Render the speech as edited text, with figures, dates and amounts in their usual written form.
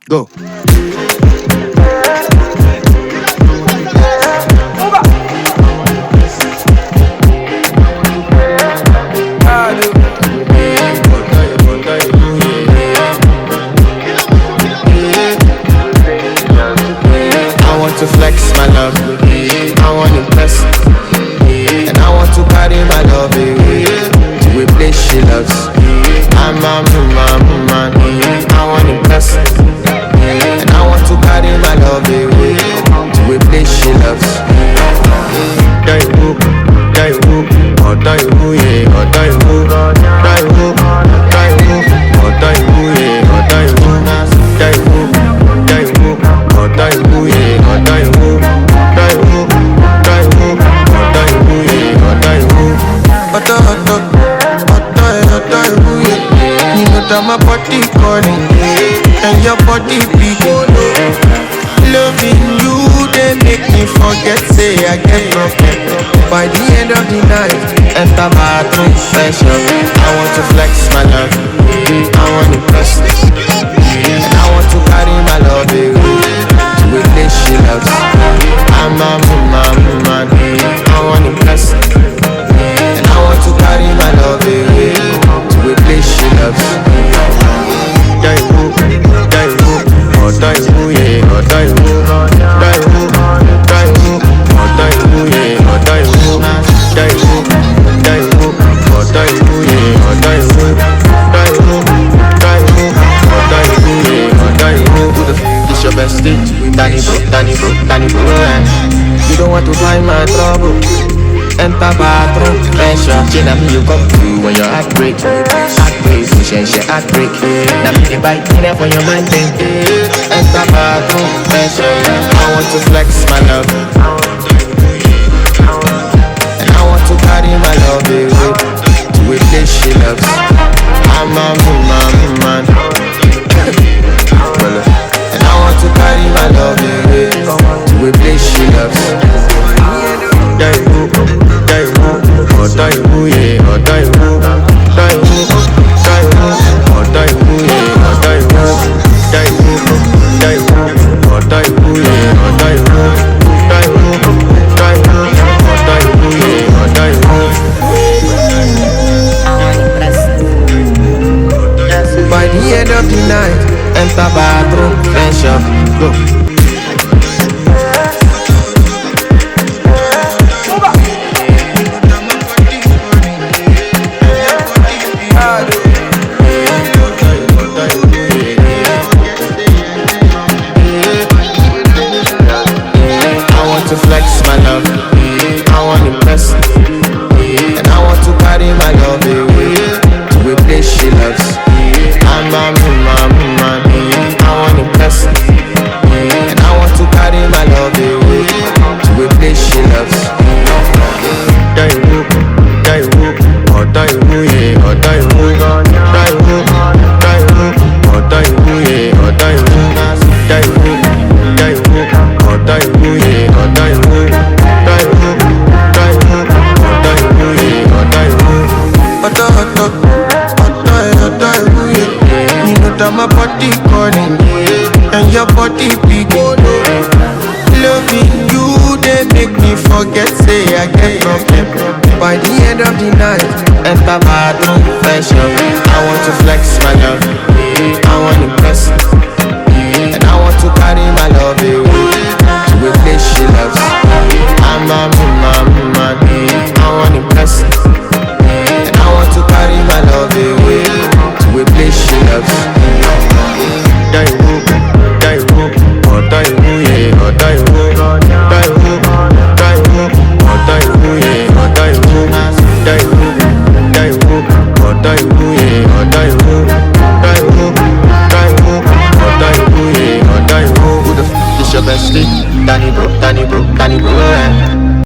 Go. I want to flex my love, I want to impress, and I want to carry my love away to a place she loves. I'm a man, I want to impress, and I want to carry my love away to a place she loves. Die whoop, or die who, yeah, or die who, die whoop, or die who, yeah, or die who, die whoop, or die who, yeah, or die who, die whoop, or die who, yeah, or die who. Die who, yeah. You know that my body calling, and your body beating. Loving you, they make me forget, say I get broken. By the end of the night, enter bathroom special. I want to flex my love, I want to impress, and I want to carry my love away to a place she loves. I'm a man, I want to impress, and I want to carry my love away to a place she loves. Die who, or die who, yeah, or die who, die who, or die who, yeah, or die who, die who, or die who, yeah, or die who, die who, or die who, yeah, or die who. This your bestie, Danny bro, you don't want to find my trouble. Enter bathroom, pressure. Chain up you come through when your heart break. Heart break. Now me the bite in there for your mind thing. Enter bathroom, pressure. I want to flex my love, and I want to carry my love away to a place she loves. I'm a man, and I want to carry my love away to a place she loves. Die who, or die who, yeah, or die who, die who, or die who, yeah, or die who, or die who, yeah, or die who, or die who, yeah, or die who. By the end of the night, enter bathroom, fresh up, go. To flex my love, I want to impress, and I want to carry my love away to a place she loves. I'm a man, I want to impress, and I want to carry my love away to a place she loves. Die who, or die who, yeah, or die who, die who, or die who, yeah, or die who, die who, or die who, yeah, or die who, die who, or die who, yeah, or die who. Die who, yeah. You know that my body calling, and your body beating. Loving you, they make me forget, say I get broken. By the end of the night, enter bathroom, fresh up. I want to flex my love, I want to impress, and I want to carry my love away to a place she loves. I'm a man, I want to impress, and I want to carry my love away to a place she loves. Die who, or die who, yeah, or die who, die who, or die who, yeah, or die who, die who, or die who, yeah, or die who, die who, or die who, yeah, or die who. This your bestie, Danny bro,